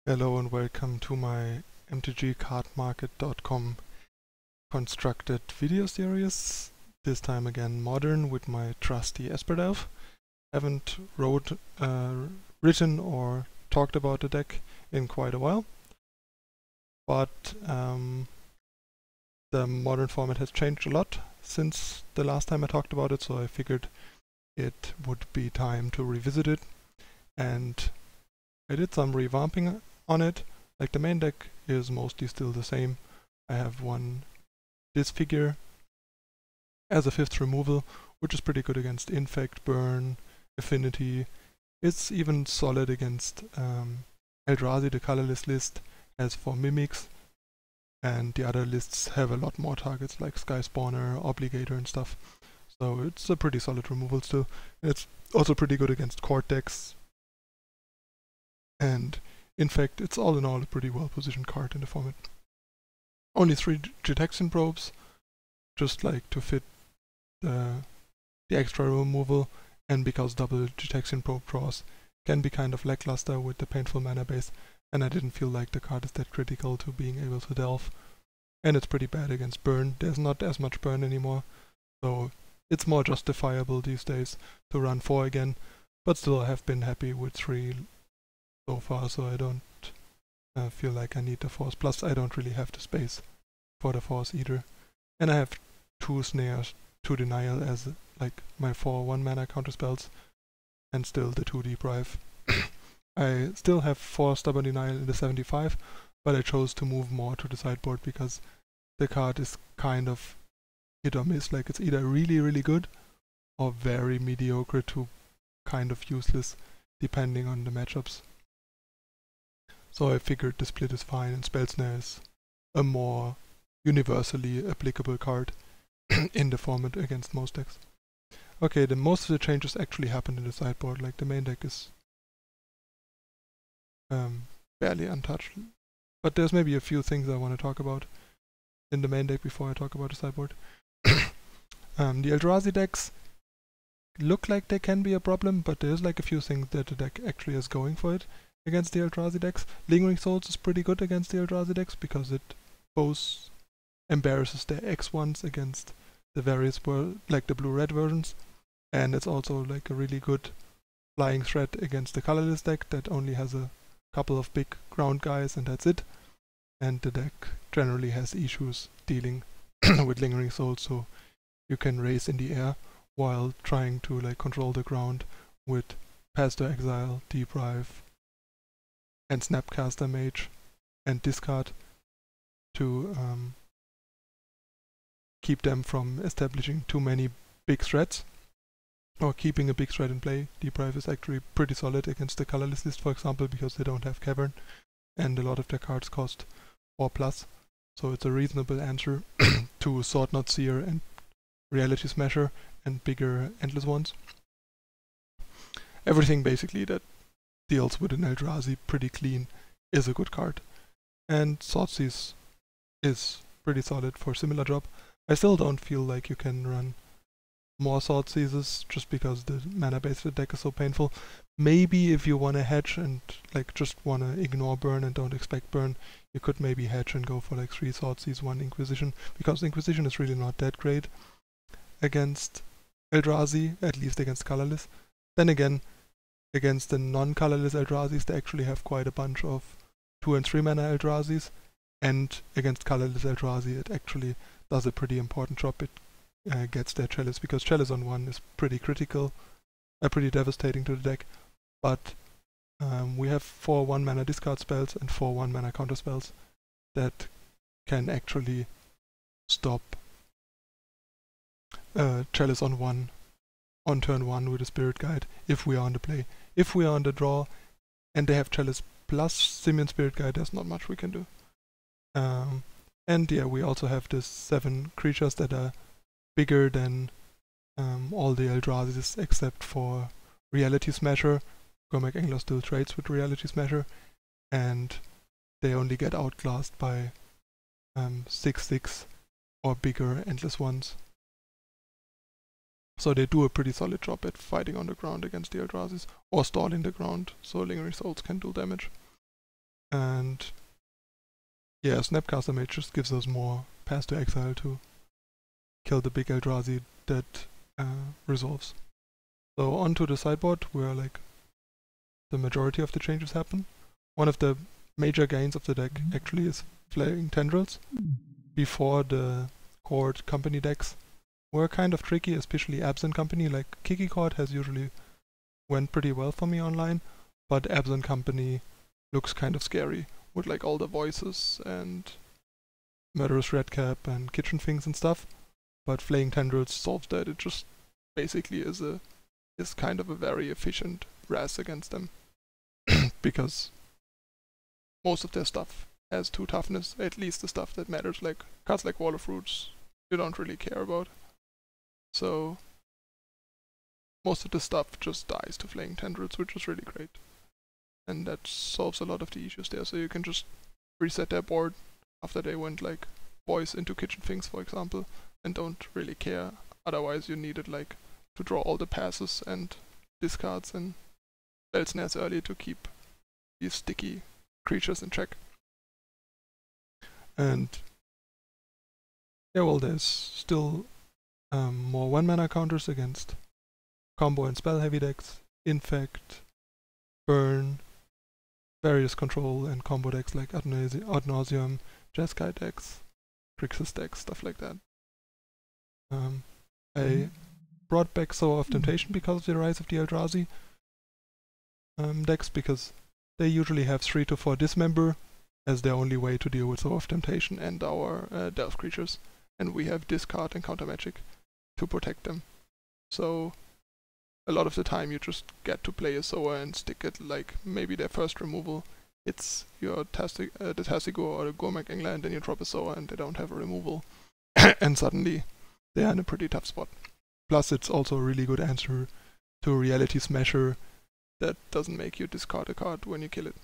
Hello and welcome to my MTGCardmarket.com constructed video series. This time again modern with my trusty Esper. Haven't written or talked about the deck in quite a while, but the modern format has changed a lot since the last time I talked about it, so I figured it would be time to revisit it, and I did some revamping on it. Like, the main deck is mostly still the same. I have this figure as a 5th removal, which is pretty good against Infect, Burn, Affinity. It's even solid against Eldrazi. The colorless list has 4 Mimics, and the other lists have a lot more targets like Sky Spawner, Obligator and stuff. So it's a pretty solid removal still. It's also pretty good against Court decks. And in fact, it's all in all a pretty well positioned card in the format. Only 3 Detection Probes, just like to fit the extra removal, and because double Detection Probe draws can be kind of lackluster with the Painful Mana base, and I didn't feel like the card is that critical to being able to delve. And it's pretty bad against Burn. There's not as much Burn anymore, so it's more justifiable these days to run 4 again, but still I have been happy with 3 so far, so I don't feel like I need the Force. Plus, I don't really have the space for the Force either. And I have 2 Snares, 2 Denial as like my 4 1-mana counterspells, and still the 2 Deprive. I still have 4 Stubborn Denial in the 75, but I chose to move more to the sideboard because the card is kind of hit or miss. Like, it's either really, really good or very mediocre to kind of useless, depending on the matchups. So I figured the split is fine, and Spellsnare is a more universally applicable card in the format against most decks. Okay, most of the changes actually happened in the sideboard. Like, the main deck is barely untouched. But there's maybe a few things I want to talk about in the main deck before I talk about the sideboard. The Eldrazi decks look like they can be a problem, but there's like a few things that the deck actually is going for it against the Eldrazi decks. Lingering Souls is pretty good against the Eldrazi decks because it both embarrasses their X1s against the various like the blue-red versions, and it's also like a really good flying threat against the colorless deck that only has a couple of big ground guys and that's it. And the deck generally has issues dealing with Lingering Souls, so you can race in the air while trying to like control the ground with Pass to Exile, Deprive, and Snapcaster Mage, and discard to keep them from establishing too many big threats, or keeping a big threat in play. Deprive is actually pretty solid against the colorless list, for example, because they don't have Cavern, and a lot of their cards cost 4+, so it's a reasonable answer to Sword Knot Seer and Reality Smasher and bigger Endless ones. Everything basically that deals with an Eldrazi pretty clean is a good card. And Thoughtseize is pretty solid for similar job. I still don't feel like you can run more Thoughtseizes just because the mana base of the deck is so painful. Maybe if you want to hedge and like just want to ignore Burn and don't expect Burn, you could maybe hedge and go for like 3 Thoughtseize, 1 Inquisition, because Inquisition is really not that great against Eldrazi, at least against colorless. Then again, against the non-colorless Eldrazi's, they actually have quite a bunch of 2 and 3 mana Eldrazi's, and against colorless Eldrazi it actually does a pretty important job. It gets their Chalice, because Chalice on 1 is pretty critical, pretty devastating to the deck, but we have 4 1-mana discard spells and 4 1-mana counter spells that can actually stop Chalice on 1 on turn 1 with a Spirit Guide if we are on the play. If we are on the draw and they have Chalice plus Simian Spirit Guide, there's not much we can do. And yeah, we also have the 7 creatures that are bigger than all the Eldrazi's except for Reality Smasher. Cormac Angler still trades with Reality Smasher, and they only get outclassed by 6/6 or bigger Endless ones. So they do a pretty solid job at fighting on the ground against the Eldrazi's, or stalling the ground so Lingering Souls can do damage. And yeah, Snapcaster Mage just gives us more Pass to Exile to kill the big Eldrazi that resolves. So onto the sideboard where like the majority of the changes happen. One of the major gains of the deck actually is Flaying Tendrils. Before, the Court Company decks were kind of tricky, especially Absent Company. Like Kiki Court has usually went pretty well for me online, but Absent Company looks kind of scary with like all the voices and Murderous Redcap and Kitchen Things and stuff. But Flaying Tendrils solves that. It just basically is kind of a very efficient Raz against them. Because most of their stuff has 2 toughness, at least the stuff that matters, like cards like Wall of Roots, you don't really care about. So most of the stuff just dies to Flaying Tendrils, which is really great. And that solves a lot of the issues there, so you can just reset their board after they went like voice into Kitchen Things, for example, and don't really care. Otherwise you needed like to draw all the passes and discards and spell snares early to keep these sticky creatures in check. And yeah, well, there's still more 1-mana counters against combo and spell heavy decks, Infect, Burn, various control and combo decks like Ad Nauseam, Jeskai decks, Grixis decks, stuff like that. I brought back Sower of Temptation because of the rise of the Eldrazi decks, because they usually have 3 to 4 Dismember as their only way to deal with Sower of Temptation and our Delve creatures, and we have Discard and Counter Magic to protect them. So a lot of the time you just get to play a Sower and stick it like maybe their first removal. It's your the Tasigur or the Gormak England, and you drop a Sower and they don't have a removal. And suddenly they are in a pretty tough spot. Plus it's also a really good answer to Reality Smasher that doesn't make you discard a card when you kill it.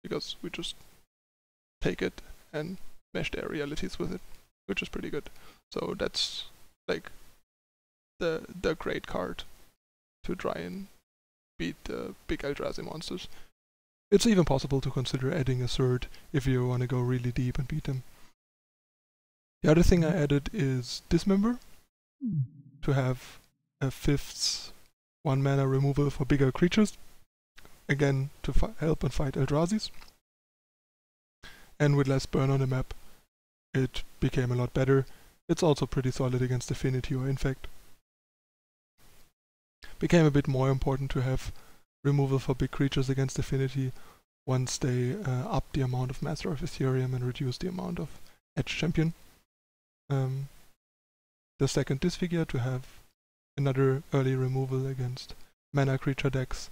Because we just take it and smash their realities with it, which is pretty good. So that's like the great card to try and beat the big Eldrazi monsters. It's even possible to consider adding a third if you want to go really deep and beat them. The other thing I added is Dismember, to have a 5th 1-mana removal for bigger creatures, again to help and fight Eldrazi's. And with less burn on the map, it became a lot better. It's also pretty solid against Affinity or Infect. Became a bit more important to have removal for big creatures against Affinity once they up the amount of Master of Ethereum and reduce the amount of Edge Champion. The second Disfigure to have another early removal against mana creature decks,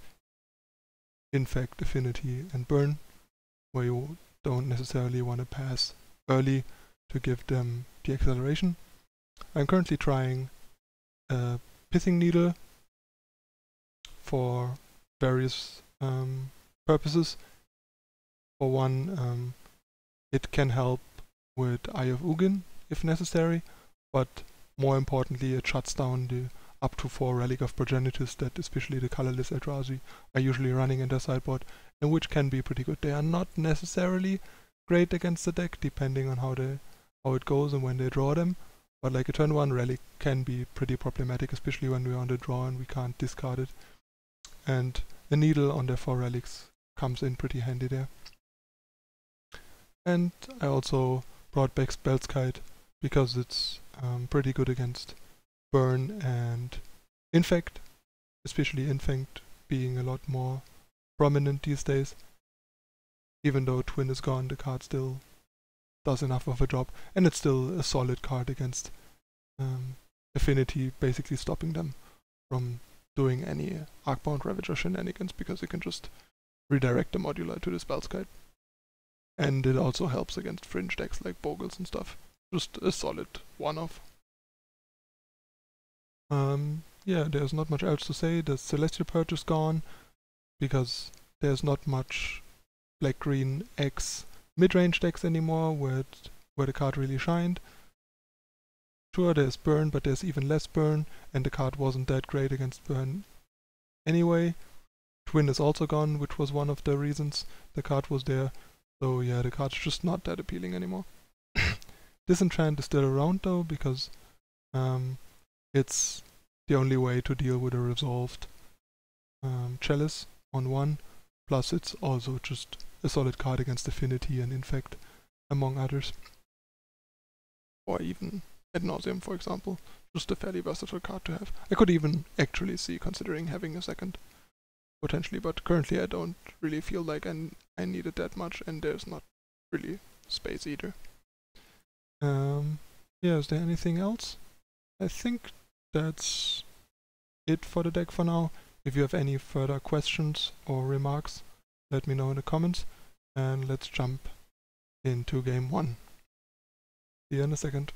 Infect, Affinity and Burn, where you don't necessarily want to pass early to give them the acceleration. I'm currently trying Pithing Needle for various purposes. For one, it can help with Eye of Ugin if necessary, but more importantly it shuts down the up to 4 Relic of Progenitus that especially the colorless Eldrazi are usually running in their sideboard, and which can be pretty good. They are not necessarily great against the deck depending on how it goes and when they draw them, but like a turn 1 Relic can be pretty problematic, especially when we're on the draw and we can't discard it. And a Needle on their 4 Relics comes in pretty handy there. And I also brought back Spellskite because it's pretty good against Burn and Infect, especially Infect being a lot more prominent these days. Even though Twin is gone, the card still does enough of a job, and it's still a solid card against Affinity, basically stopping them from doing any Arcbound Ravager shenanigans, because you can just redirect the modular to the Spellskite. And it also helps against fringe decks like Bogles and stuff. Just a solid one-off. Yeah, there's not much else to say. The Celestial Purge is gone, because there's not much Black-Green X mid-range decks anymore where the card really shined. Sure, there's Burn, but there's even less Burn, and the card wasn't that great against Burn anyway. Twin is also gone, which was one of the reasons the card was there. So yeah, the card's just not that appealing anymore. Disenchant is still around though, because it's the only way to deal with a resolved Chalice on 1, plus it's also just a solid card against Affinity and Infect, among others. Or even Ad Nauseam, for example. Just a fairly versatile card to have. I could even actually see considering having a second, potentially, but currently I don't really feel like I need it that much, and there's not really space either. Yeah, is there anything else? I think that's it for the deck for now. If you have any further questions or remarks, let me know in the comments, and let's jump into game 1. See you in a second.